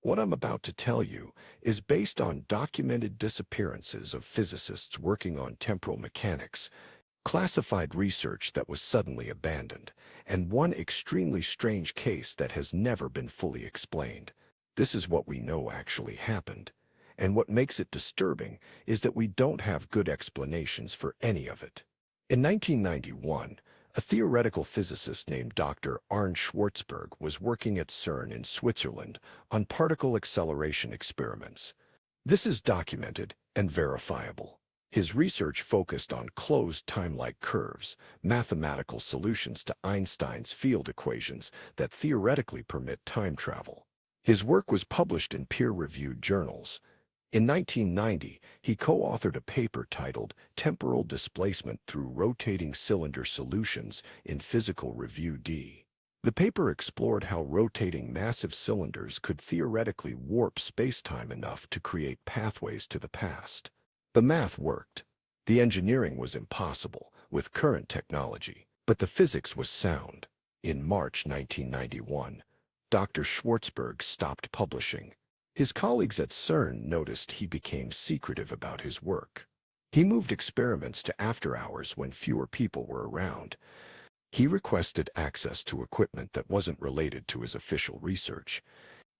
What I'm about to tell you is based on documented disappearances of physicists working on temporal mechanics, classified research that was suddenly abandoned, and one extremely strange case that has never been fully explained. This is what we know actually happened, and what makes it disturbing is that we don't have good explanations for any of it. In 1991, a theoretical physicist named Dr. Arne Schwartzberg was working at CERN in Switzerland on particle acceleration experiments. This is documented and verifiable. His research focused on closed time-like curves, mathematical solutions to Einstein's field equations that theoretically permit time travel. His work was published in peer-reviewed journals. In 1990, he co-authored a paper titled Temporal Displacement Through Rotating Cylinder Solutions in Physical Review D. The paper explored how rotating massive cylinders could theoretically warp spacetime enough to create pathways to the past. The math worked. The engineering was impossible with current technology, but the physics was sound. In March 1991, Dr. Schwartzberg stopped publishing. His colleagues at CERN noticed he became secretive about his work. He moved experiments to after hours when fewer people were around. He requested access to equipment that wasn't related to his official research.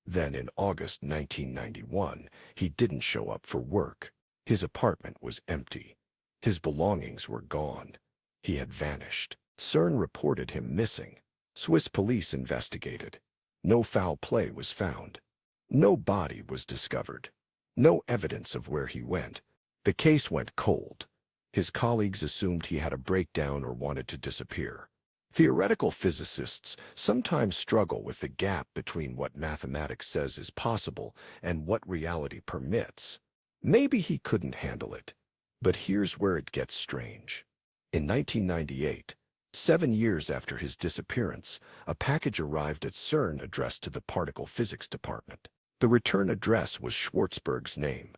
Then in August 1991, he didn't show up for work. His apartment was empty. His belongings were gone. He had vanished. CERN reported him missing. Swiss police investigated. No foul play was found. No body was discovered. No evidence of where he went. The case went cold. His colleagues assumed he had a breakdown or wanted to disappear. Theoretical physicists sometimes struggle with the gap between what mathematics says is possible and what reality permits. Maybe he couldn't handle it. But here's where it gets strange. In 1998, 7 years after his disappearance, a package arrived at CERN addressed to the particle physics department. The return address was Schwartzberg's name.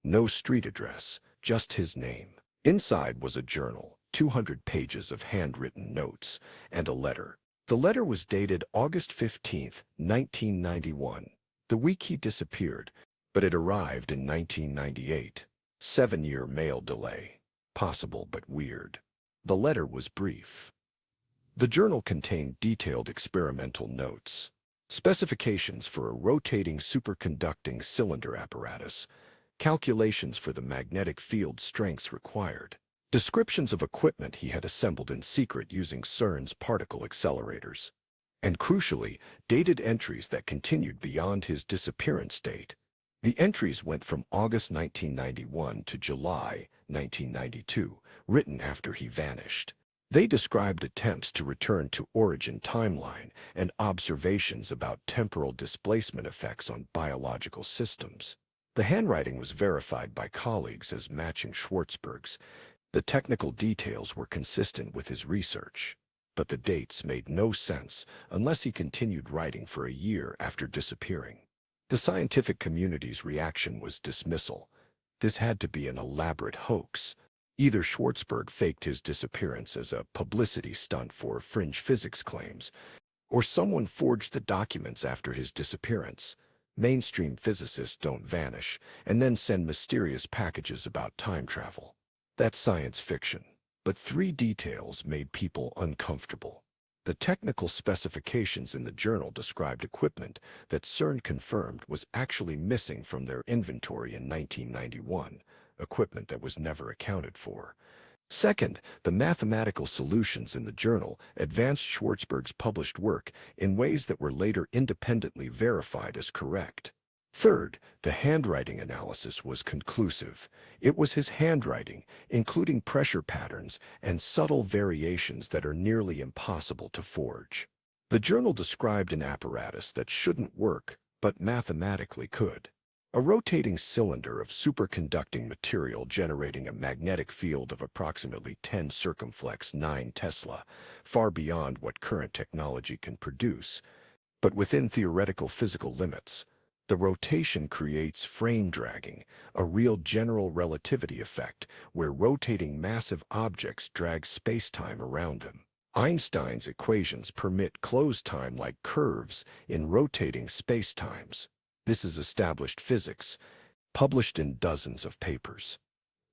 No street address, just his name. Inside was a journal, 200 pages of handwritten notes, and a letter. The letter was dated August 15, 1991, the week he disappeared, but it arrived in 1998. 7-year mail delay. Possible but weird. The letter was brief. The journal contained detailed experimental notes. Specifications for a rotating superconducting cylinder apparatus, calculations for the magnetic field strengths required, descriptions of equipment he had assembled in secret using CERN's particle accelerators, and crucially, dated entries that continued beyond his disappearance date. The entries went from August 1991 to July 1992, written after he vanished. They described attempts to return to origin timeline and observations about temporal displacement effects on biological systems. The handwriting was verified by colleagues as matching Schwartzberg's. The technical details were consistent with his research, but the dates made no sense unless he continued writing for a year after disappearing. The scientific community's reaction was dismissal. This had to be an elaborate hoax. Either Schwartzberg faked his disappearance as a publicity stunt for fringe physics claims, or someone forged the documents after his disappearance. Mainstream physicists don't vanish and then send mysterious packages about time travel. That's science fiction. But 3 details made people uncomfortable. The technical specifications in the journal described equipment that CERN confirmed was actually missing from their inventory in 1991. Equipment that was never accounted for. Second, the mathematical solutions in the journal advanced Schwartzberg's published work in ways that were later independently verified as correct. Third, the handwriting analysis was conclusive. It was his handwriting, including pressure patterns and subtle variations that are nearly impossible to forge. The journal described an apparatus that shouldn't work, but mathematically could. A rotating cylinder of superconducting material generating a magnetic field of approximately 10 circumflex 9 Tesla, far beyond what current technology can produce. But within theoretical physical limits, the rotation creates frame dragging, a real general relativity effect where rotating massive objects drag spacetime around them. Einstein's equations permit closed time-like curves in rotating spacetimes. This is established physics, published in dozens of papers.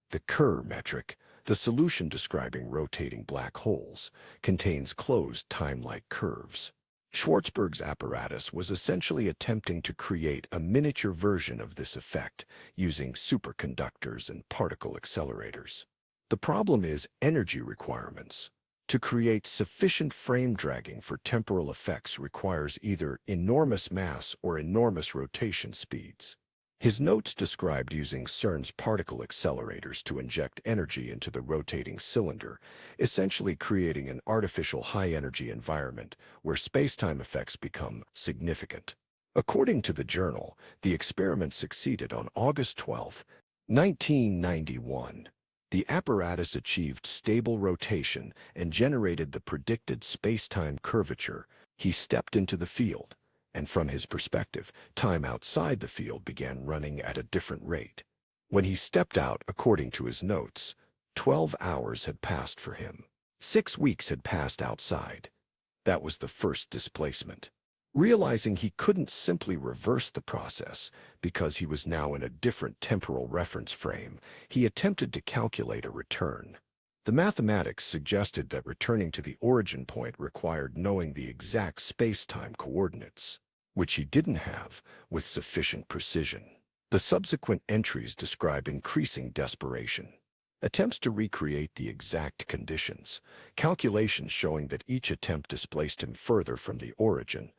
The Kerr metric, the solution describing rotating black holes, contains closed time-like curves. Schwarzberg's apparatus was essentially attempting to create a miniature version of this effect using superconductors and particle accelerators. The problem is energy requirements. To create sufficient frame dragging for temporal effects requires either enormous mass or enormous rotation speeds. His notes described using CERN's particle accelerators to inject energy into the rotating cylinder, essentially creating an artificial high-energy environment where space-time effects become significant. According to the journal, the experiment succeeded on August 12, 1991. The apparatus achieved stable rotation and generated the predicted space-time curvature. He stepped into the field, and from his perspective, time outside the field began running at a different rate. When he stepped out, according to his notes, 12 hours had passed for him. 6 weeks had passed outside. That was the first displacement. Realizing he couldn't simply reverse the process because he was now in a different temporal reference frame, he attempted to calculate a return. The mathematics suggested that returning to the origin point required knowing the exact space-time coordinates, which he didn't have with sufficient precision. The subsequent entries describe increasing desperation. Attempts to recreate the exact conditions, calculations showing that each attempt displaced him further from the origin.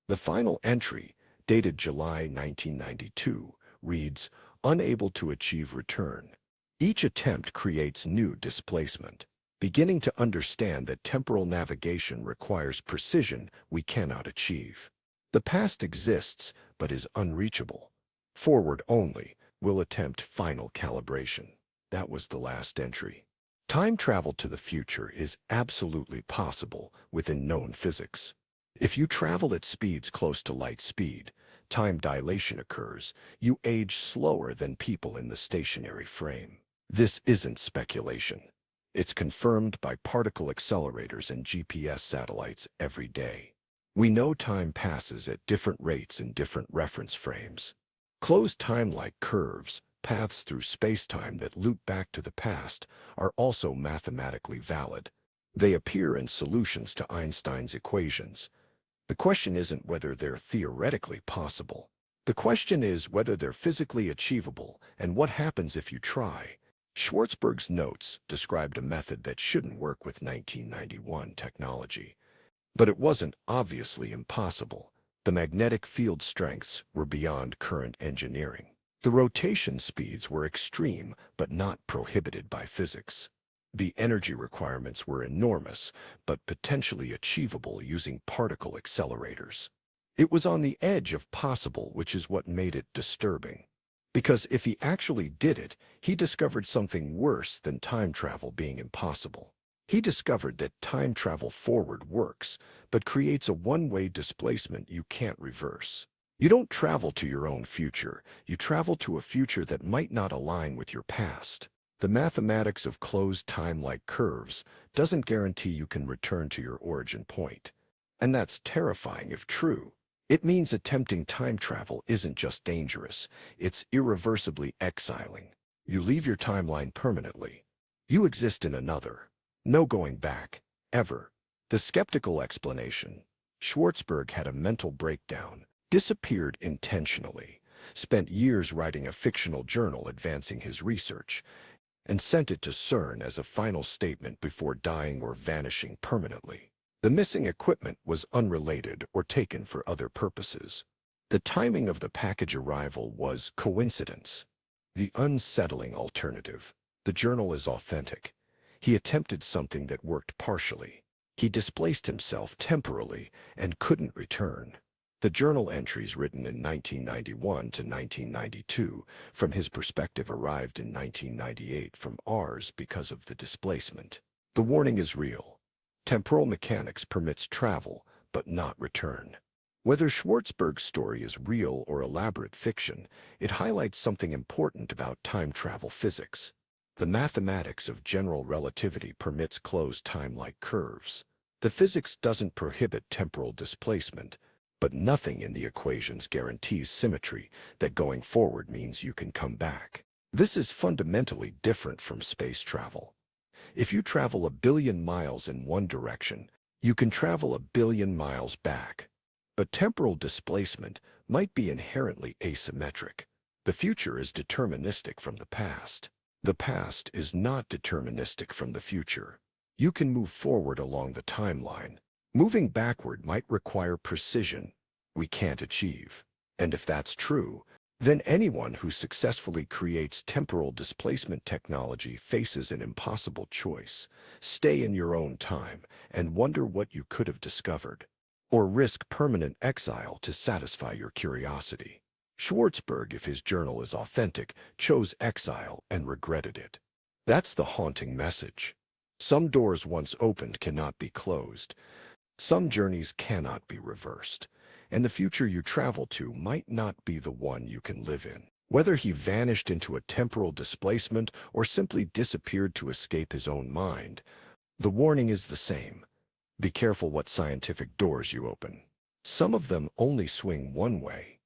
The final entry, dated July 1992, reads, "Unable to achieve return. Each attempt creates new displacement. Beginning to understand that temporal navigation requires precision we cannot achieve. The past exists, but is unreachable. Forward only will attempt final calibration." That was the last entry. Time travel to the future is absolutely possible within known physics. If you travel at speeds close to light speed, time dilation occurs. You age slower than people in the stationary frame. This isn't speculation. It's confirmed by particle accelerators and GPS satellites every day. We know time passes at different rates in different reference frames. Closed time-like curves, paths through space-time that loop back to the past, are also mathematically valid. They appear in solutions to Einstein's equations. The question isn't whether they're theoretically possible. The question is whether they're physically achievable and what happens if you try. Schwarzberg's notes described a method that shouldn't work with 1991 technology. But it wasn't obviously impossible. The magnetic field strengths were beyond current engineering. The rotation speeds were extreme but not prohibited by physics. The energy requirements were enormous, but potentially achievable using particle accelerators. It was on the edge of possible, which is what made it disturbing. Because if he actually did it, he discovered something worse than time travel being impossible. He discovered that time travel forward works, but creates a one-way displacement you can't reverse. You don't travel to your own future, you travel to a future that might not align with your past. The mathematics of closed time-like curves doesn't guarantee you can return to your origin point. And that's terrifying if true. It means attempting time travel isn't just dangerous, it's irreversibly exiling. You leave your timeline permanently. You exist in another. No going back, ever. The skeptical explanation. Schwarzberg had a mental breakdown, disappeared intentionally, spent years writing a fictional journal advancing his research, and sent it to CERN as a final statement before dying or vanishing permanently. The missing equipment was unrelated or taken for other purposes. The timing of the package arrival was coincidence. The unsettling alternative. The journal is authentic. He attempted something that worked partially. He displaced himself temporally and couldn't return. The journal entries written in 1991 to 1992 from his perspective arrived in 1998 from ours because of the displacement. The warning is real. Temporal mechanics permits travel, but not return. Whether Schwarzberg's story is real or elaborate fiction, it highlights something important about time travel physics. The mathematics of general relativity permits closed time-like curves. The physics doesn't prohibit temporal displacement, But nothing in the equations guarantees symmetry, that going forward means you can come back. This is fundamentally different from space travel. If you travel 1 billion miles in one direction, you can travel 1 billion miles back. But temporal displacement might be inherently asymmetric. The future is deterministic from the past. The past is not deterministic from the future. You can move forward along the timeline. Moving backward might require precision we can't achieve. And if that's true, then anyone who successfully creates temporal displacement technology faces an impossible choice: stay in your own time and wonder what you could have discovered, or risk permanent exile to satisfy your curiosity. Schwartzberg, if his journal is authentic, chose exile and regretted it. That's the haunting message. Some doors once opened cannot be closed. Some journeys cannot be reversed. And the future you travel to might not be the one you can live in. Whether he vanished into a temporal displacement or simply disappeared to escape his own mind, the warning is the same. Be careful what scientific doors you open. Some of them only swing one way.